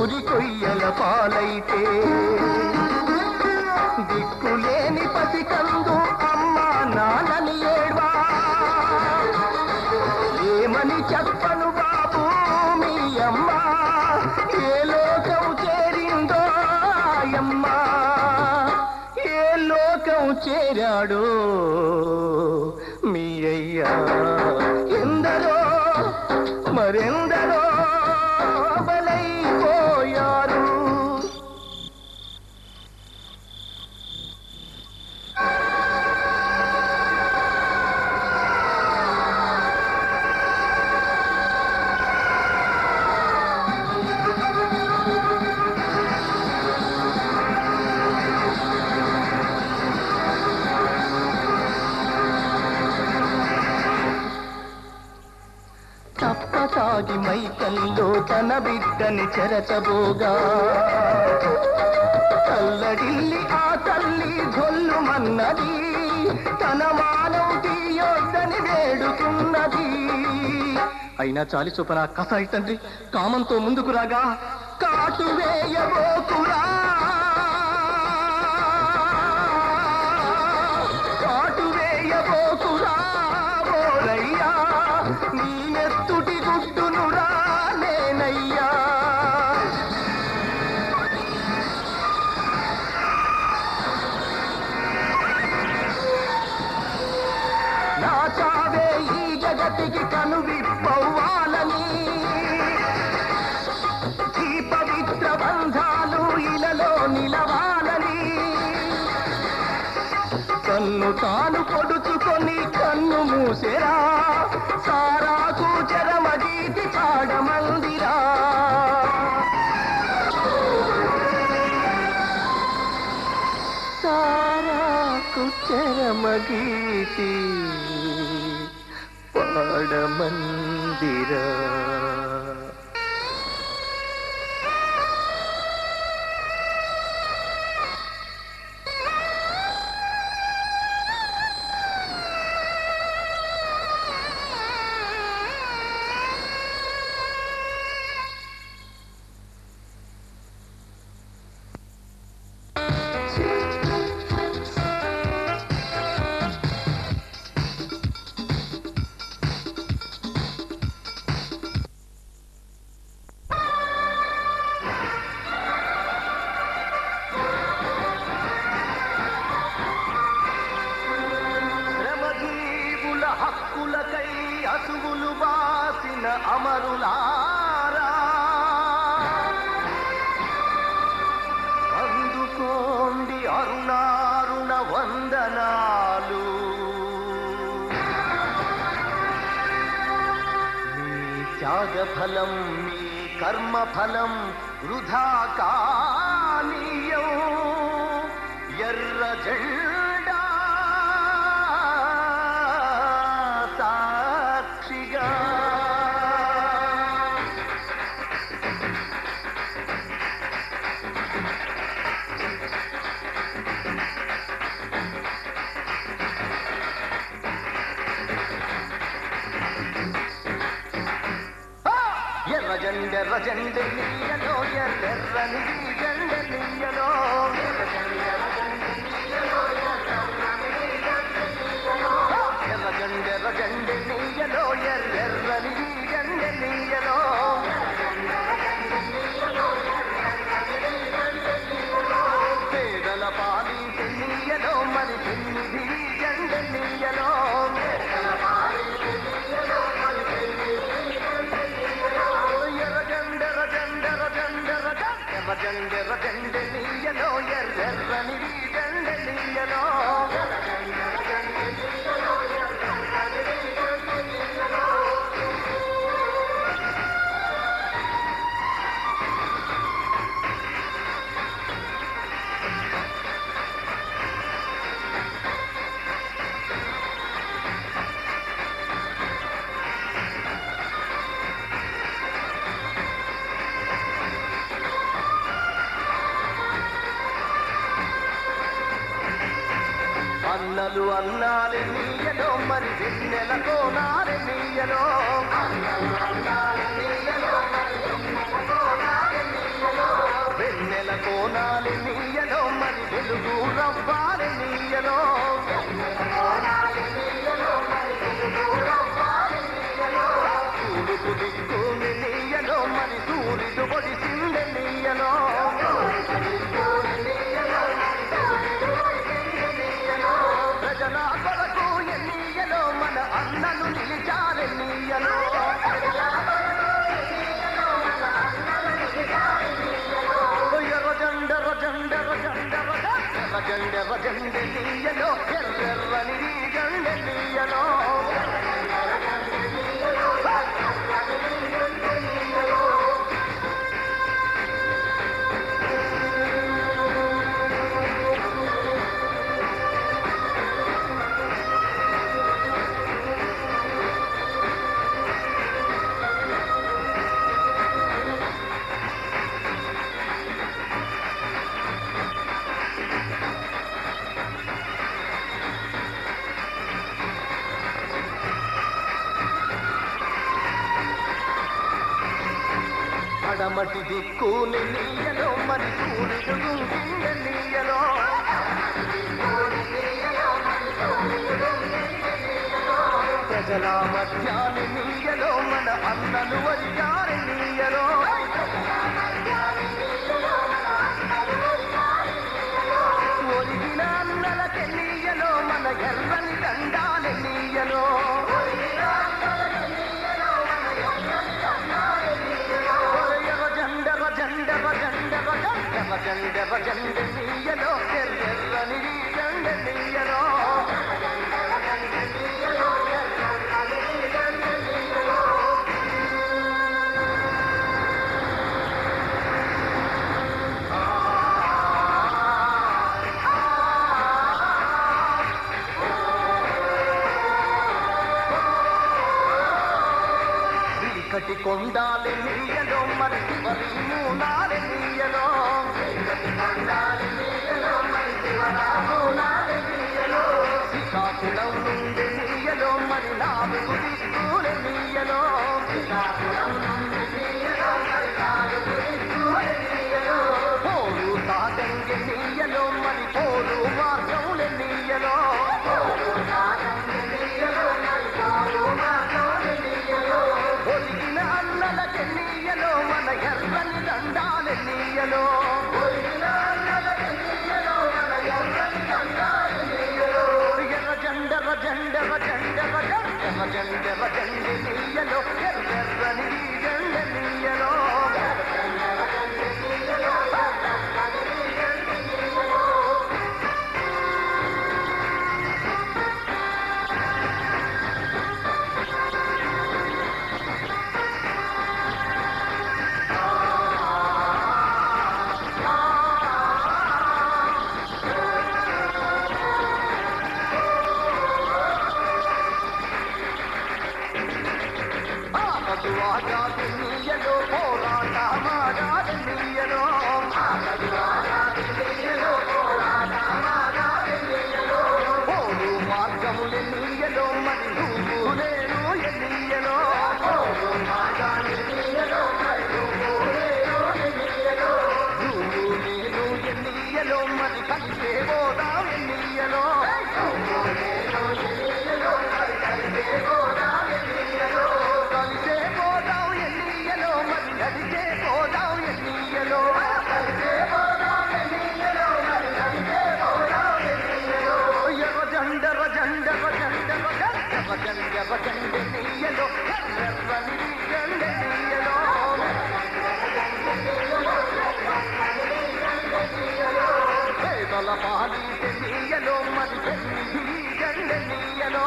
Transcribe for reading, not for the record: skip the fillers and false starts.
ఉరి కొయ్యల పాలైతే దిక్కులేని పసికందు అమ్మా నాన్నని ఏడ్వా ఏమని చెప్పను బాబు మీ అమ్మ ఏ లోకం చేరిందో అమ్మా ఏ లోకం చేరాడో మీ అయ్యా ఎందరో మరెందరో బలైపోయారు. తప్పసాగి మైకల్లో తన బిడ్డని చెరచబోగా తల్లడిల్లి ఆ తల్లి గొల్లుమన్నది తన మానవ తీయొద్దని వేడుకున్నది. అయినా చాలి చొప్పున కసాయి తండ్రి కామంతో ముందుకు రాగా కాటు వేయబోకురా కాటు వేయబోకురా ఓరయ్యా నీ నెత్తుటి గుడ్డును రా నేనయ్యా. నా చావే ఈ జగతికి కనువిప్పవ్వాలని ఈ పవిత్ర బంధాలు ఇలలో నిలవాలని కన్ను తాను పొడుచుకొని కన్ను మూసెరా సారాకు చరమగీతి పాడమందిరా. సారాకు చరమగీతి పాడమందిరా. హక్కులకై అసువులు బాసిన అమరులారా అందుకోండి అరుణారుణ వందనాలు. మీ త్యాగ ఫలం మీ కర్మ ఫలం వృధా కానీయం. ఎర్ర జెండా సాక్షిగా ఎర్ర జెండె నీయలో ఎర్రెర్రని జెండె నీయలో ఎర్ర జెండె నీయలో ఎర్రెర్రని జెండె నీయలో పేదల పాలిటి నీయలో మరి పిన్నిధి జెండె నీయలో జెండె నీయలో ఎర్రెర్రని జెండె నీయలో అన్నలు అన్నారే నీయలో మరి వెన్నెలతో నారే నీయలో పడమటి దిక్కు నీయలో మరి సూర్యుడు గుంకిండ నీయలో ప్రజల మధ్యాన్ని నీయలో మన అన్నలు వరిగారి నీయలో ఒరిగిన అన్నలకి నీయలో మన ఎర్రని దండాలి నీయలో జండవ జండ నీయలో ఎర్రని జండ నీయలో చీకటి కొండాలి నీయలో మరి శివరి మూనాలి నీయలో శ్రీకాకుళం నుండి నీయలో మరి నాలుగు దిక్కులు నీయలో పోరు సాగంగి నీయలో మరి పోరు మార్గములు నీయలో ఒరిగిన అన్నలకి నీయలో మన ఎర్రని దండాలి నీయలో జండవ జండవ జండవ జండవ జండవ జండ నీయలో ఎర్రని జండ నీయలో ఆగాది నీయలో పోరాట మాగాది నీయలో పోరు మార్గములు నీయలో మరి నువ్వు నేను నీయలో నువ్వు నేను నీయలో మరి కలిసే పోదాం నీయలో కలిసే పోదాం ఎన్నియలో మరి నడిచే పోదాం ఎన్నియలో ఎర్ర జండవ జండవ జండవ జండవ జండవ జండ నీయలో ఎర్రని జండ నీయలో పేదల పాలి నీయలో మరి జండ నీయలో